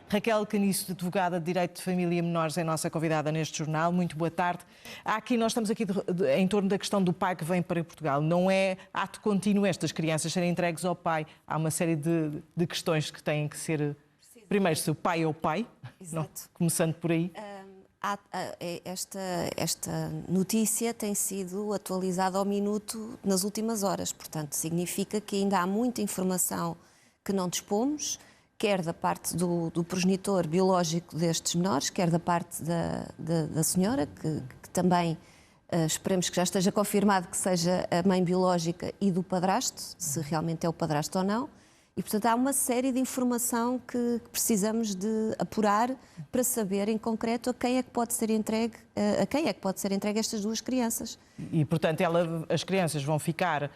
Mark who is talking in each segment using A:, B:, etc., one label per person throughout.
A: Raquel Caniço, advogada de Direito de Família e Menores, é nossa convidada neste jornal. Muito boa tarde. Nós estamos aqui em torno da questão do pai que vem para Portugal. Não é ato contínuo estas crianças serem entregues ao pai. Há uma série de questões que têm que ser... Primeiro, se o pai é o pai, não, começando por aí.
B: Esta notícia tem sido atualizada ao minuto nas últimas horas. Portanto, significa que ainda há muita informação que não dispomos, quer da parte do progenitor biológico destes menores, quer da parte da senhora, que também esperemos que já esteja confirmado que seja a mãe biológica, e do padrasto, se realmente é o padrasto ou não. E, portanto, há uma série de informação que precisamos de apurar para saber, em concreto, a quem é que pode ser entregue estas duas crianças.
A: E, portanto, as crianças vão ficar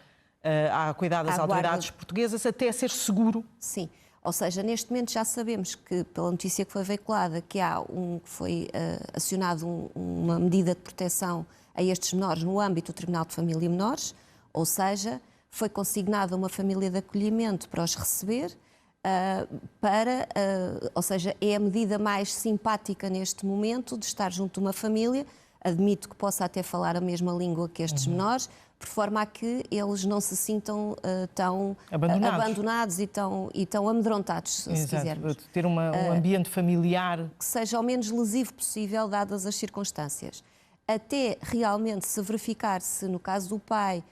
A: a cuidar das autoridades portuguesas até ser seguro.
B: Sim. Ou seja, neste momento já sabemos que, pela notícia que foi veiculada, que foi acionado uma medida de proteção a estes menores no âmbito do Tribunal de Família e Menores, ou seja, foi consignada uma família de acolhimento para os receber, ou seja, é a medida mais simpática neste momento de estar junto de uma família. Admito que possa até falar a mesma língua que estes menores, por forma a que eles não se sintam tão abandonados e tão amedrontados, se quisermos.
A: Ter um ambiente familiar
B: que seja o menos lesivo possível, dadas as circunstâncias. Até realmente se verificar se, no caso do pai,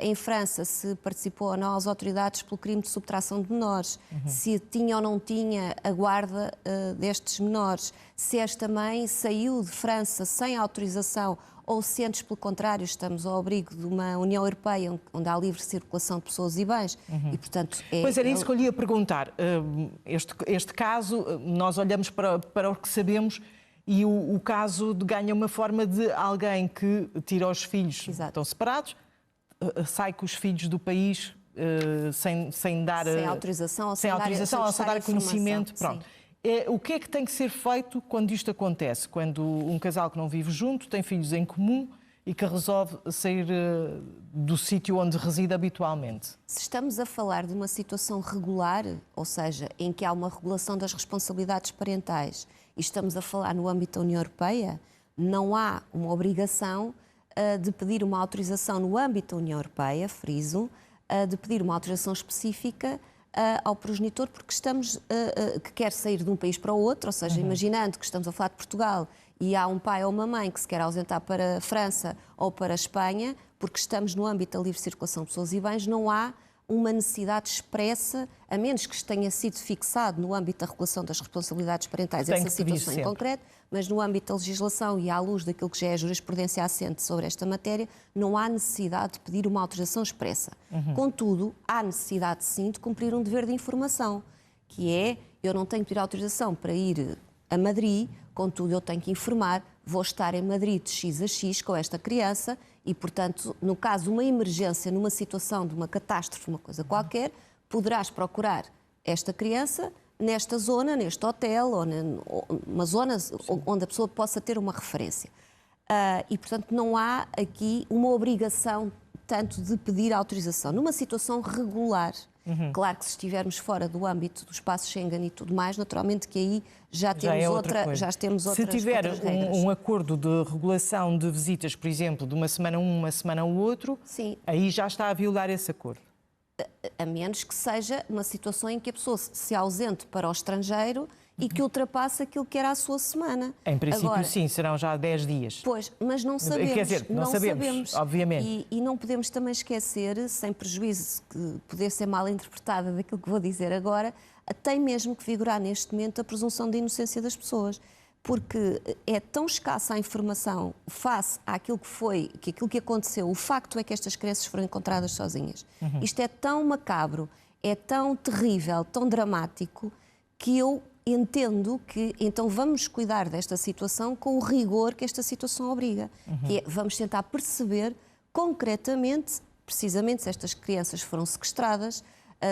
B: em França, se participou ou não às autoridades pelo crime de subtração de menores, se tinha ou não tinha a guarda destes menores, se esta mãe saiu de França sem autorização ou se antes, pelo contrário, estamos ao abrigo de uma União Europeia onde há livre circulação de pessoas e bens. E, portanto,
A: pois era isso que eu lhe ia perguntar. Este caso, nós olhamos para o que sabemos e o caso ganha uma forma de alguém que tira os filhos, estão separados, sai com os filhos do país sem dar...
B: Sem autorização ou sem
A: dar conhecimento. Pronto. O que é que tem que ser feito quando isto acontece? Quando um casal que não vive junto tem filhos em comum e que resolve sair do sítio onde reside habitualmente?
B: Se estamos a falar de uma situação regular, ou seja, em que há uma regulação das responsabilidades parentais, e estamos a falar no âmbito da União Europeia, não há uma obrigação de pedir uma autorização no âmbito da União Europeia, friso, de pedir uma autorização específica ao progenitor, porque que quer sair de um país para o outro, ou seja, imaginando que estamos a falar de Portugal e há um pai ou uma mãe que se quer ausentar para a França ou para a Espanha, porque estamos no âmbito da livre circulação de pessoas e bens, não há uma necessidade expressa, a menos que tenha sido fixado no âmbito da regulação das responsabilidades parentais essa situação em concreto, mas no âmbito da legislação e à luz daquilo que já é a jurisprudência assente sobre esta matéria, não há necessidade de pedir uma autorização expressa. Contudo, há necessidade sim de cumprir um dever de informação, que é, eu não tenho que pedir autorização para ir a Madrid, contudo eu tenho que informar, vou estar em Madrid de X a X com esta criança e, portanto, no caso de uma emergência, numa situação de uma catástrofe, uma coisa qualquer, poderás procurar esta criança nesta zona, neste hotel, ou numa zona onde a pessoa possa ter uma referência. E, portanto, não há aqui uma obrigação tanto de pedir autorização. Numa situação regular, claro que se estivermos fora do âmbito do espaço Schengen e tudo mais, naturalmente que aí já temos outras
A: Se tiver um acordo de regulação de visitas, por exemplo, de uma semana uma semana o outro,
B: sim,
A: aí já está a violar esse acordo.
B: A menos que seja uma situação em que a pessoa se ausente para o estrangeiro e que ultrapasse aquilo que era a sua semana.
A: Em princípio, agora, sim, serão já 10 dias.
B: Pois, mas não sabemos.
A: Quer dizer, não sabemos, obviamente.
B: E não podemos também esquecer, sem prejuízo de poder ser mal interpretada daquilo que vou dizer agora, tem mesmo que vigorar neste momento a presunção de inocência das pessoas. Porque é tão escassa a informação face àquilo aquilo que aconteceu. O facto é que estas crianças foram encontradas sozinhas. Isto é tão macabro, é tão terrível, tão dramático, que eu entendo que então vamos cuidar desta situação com o rigor que esta situação obriga. Que é, vamos tentar perceber concretamente, precisamente, se estas crianças foram sequestradas,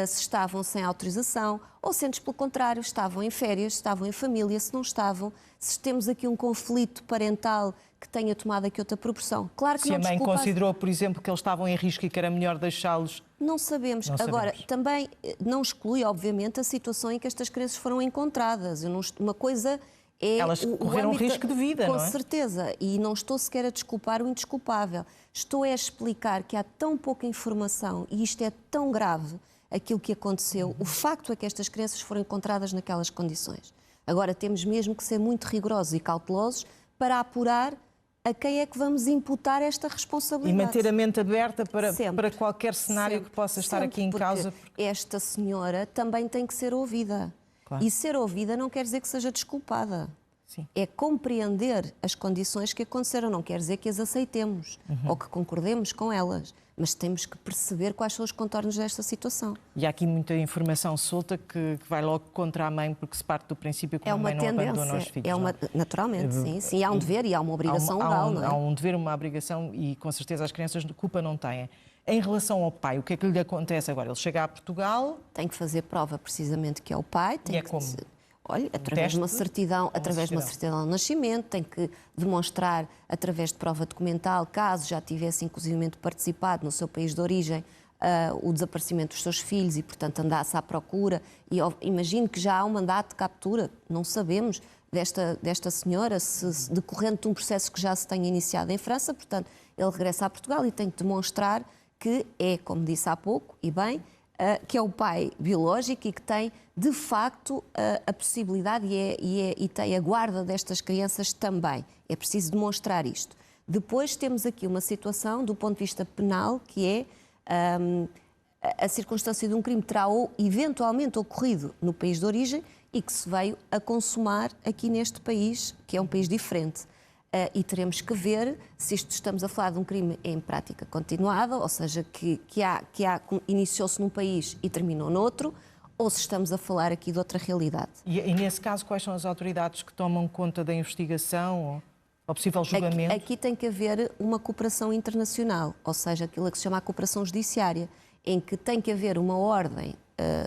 B: se estavam sem autorização, ou se antes, pelo contrário, estavam em férias, estavam em família, se não estavam, se temos aqui um conflito parental que tenha tomado aqui outra proporção. Claro que
A: Se
B: não
A: a mãe
B: desculpa...
A: considerou, por exemplo, que eles estavam em risco e que era melhor deixá-los...
B: Não sabemos. Agora, também não exclui, obviamente, a situação em que estas crianças foram encontradas. Uma coisa é...
A: Elas correram risco de vida, não é?
B: Com certeza. E não estou sequer a desculpar o indesculpável. Estou a explicar que há tão pouca informação e isto é tão grave, aquilo que aconteceu. O facto é que estas crianças foram encontradas naquelas condições. Agora, temos mesmo que ser muito rigorosos e cautelosos para apurar a quem é que vamos imputar esta responsabilidade.
A: E manter a mente aberta para qualquer cenário que possa estar aqui em causa.
B: Porque esta senhora também tem que ser ouvida. Claro. E ser ouvida não quer dizer que seja desculpada. Sim. É compreender as condições que aconteceram, não quer dizer que as aceitemos ou que concordemos com elas, mas temos que perceber quais são os contornos desta situação.
A: E há aqui muita informação solta que vai logo contra a mãe, porque se parte do princípio que a mãe não abandona os filhos.
B: Naturalmente, sim. Há um dever e há uma obrigação legal, não é?
A: Há um dever, uma obrigação e com certeza as crianças de culpa não têm. Em relação ao pai, o que é que lhe acontece agora? Ele chega a Portugal...
B: Tem que fazer prova precisamente que é o pai.
A: E é como?
B: Olha, através de uma certidão de nascimento, tem que demonstrar, através de prova documental, caso já tivesse inclusivamente participado no seu país de origem, o desaparecimento dos seus filhos e, portanto, andasse à procura. E imagino que já há um mandato de captura, não sabemos, desta senhora, se decorrente de um processo que já se tenha iniciado em França. Portanto, ele regressa a Portugal e tem que demonstrar que é, como disse há pouco, e bem, que é o pai biológico e que tem, de facto, a possibilidade e tem a guarda destas crianças também. É preciso demonstrar isto. Depois temos aqui uma situação, do ponto de vista penal, que é a circunstância de um crime terá eventualmente ocorrido no país de origem e que se veio a consumar aqui neste país, que é um país diferente. E teremos que ver se estamos a falar de um crime em prática continuada, ou seja, que iniciou-se num país e terminou noutro, ou se estamos a falar aqui de outra realidade.
A: E nesse caso, quais são as autoridades que tomam conta da investigação ou possível julgamento?
B: Aqui tem que haver uma cooperação internacional, ou seja, aquilo que se chama a cooperação judiciária, em que tem que haver uma ordem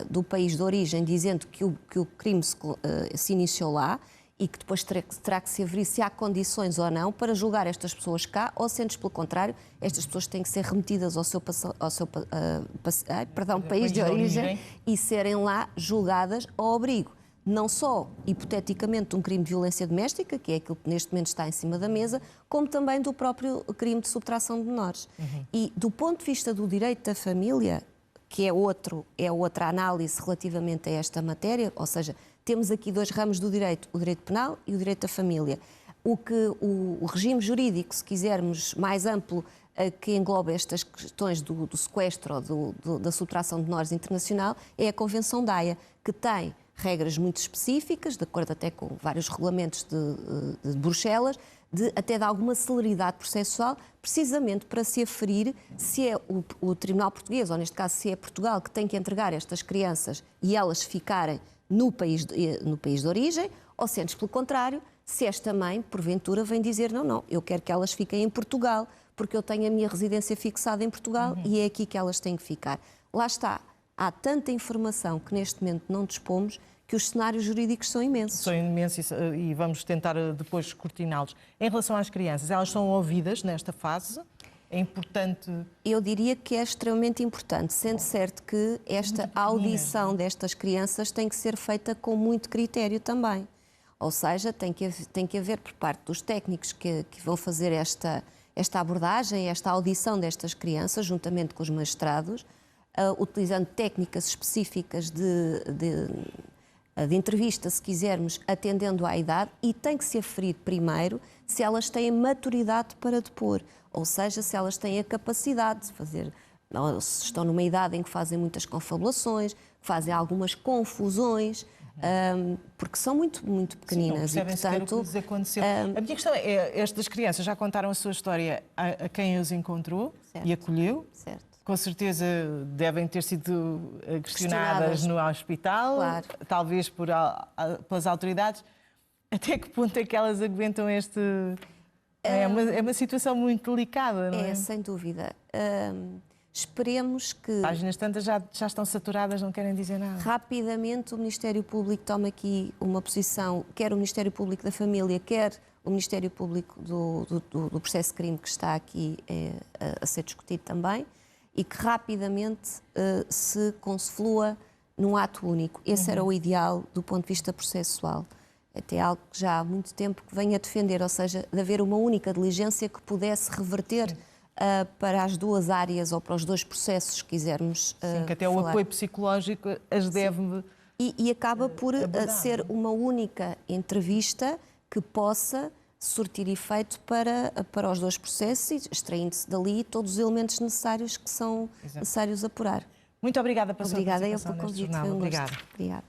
B: do país de origem dizendo que o crime se iniciou lá, e que depois terá que se averiguar se há condições ou não para julgar estas pessoas cá, ou sendo pelo contrário, estas pessoas têm que ser remetidas ao seu país de origem e serem lá julgadas ao abrigo, não só, hipoteticamente, de um crime de violência doméstica, que é aquilo que neste momento está em cima da mesa, como também do próprio crime de subtração de menores. E do ponto de vista do direito da família, que é outra análise relativamente a esta matéria, ou seja, temos aqui dois ramos do direito, o direito penal e o direito da família. O regime jurídico, se quisermos, mais amplo, que engloba estas questões do sequestro ou da subtração de menores internacional, é a Convenção da Haia, que tem regras muito específicas, de acordo até com vários regulamentos de Bruxelas, até de alguma celeridade processual, precisamente para se aferir se é o Tribunal Português, ou neste caso se é Portugal, que tem que entregar estas crianças e elas ficarem no país de origem, ou se antes pelo contrário, se esta mãe, porventura, vem dizer não, eu quero que elas fiquem em Portugal, porque eu tenho a minha residência fixada em Portugal e é aqui que elas têm que ficar. Lá está, há tanta informação que neste momento não dispomos que os cenários jurídicos são imensos.
A: São imensos e vamos tentar depois descortiná-los. Em relação às crianças, elas são ouvidas nesta fase? É importante...
B: Eu diria que é extremamente importante, sendo certo que esta audição destas crianças tem que ser feita com muito critério também. Ou seja, tem que haver por parte dos técnicos que vão fazer esta abordagem, esta audição destas crianças, juntamente com os magistrados, utilizando técnicas específicas de entrevista, se quisermos, atendendo à idade, e tem que se aferir primeiro se elas têm maturidade para depor, ou seja, se elas têm a capacidade de fazer, ou se estão numa idade em que fazem muitas confabulações, fazem algumas confusões, porque são muito, muito pequeninas.
A: Sim, não percebem sequer o que lhes aconteceu. A minha questão é, estas crianças já contaram a sua história a quem os encontrou e acolheu?
B: Certo.
A: Com certeza devem ter sido questionadas no hospital,
B: claro,
A: talvez pelas autoridades. Até que ponto é que elas aguentam este... É uma situação muito delicada, não é?
B: É, sem dúvida. Esperemos que...
A: Páginas tantas já estão saturadas, não querem dizer nada.
B: Rapidamente o Ministério Público toma aqui uma posição, quer o Ministério Público da Família, quer o Ministério Público do processo de crime que está aqui a ser discutido também, e que rapidamente se conflua num ato único. Esse era o ideal do ponto de vista processual. Até algo que já há muito tempo que venho a defender, ou seja, de haver uma única diligência que pudesse reverter para as duas áreas ou para os dois processos, se quisermos
A: Sim, que até
B: falar.
A: o apoio psicológico as deve...
B: E acaba por ser uma única entrevista que possa surtir efeito para os dois processos, extraindo-se dali todos os elementos necessários que são necessários apurar.
A: Muito obrigada pela sua participação
B: Obrigada eu pelo
A: neste
B: convite.
A: jornal.
B: Foi um gosto.
A: Obrigada.
B: Obrigada.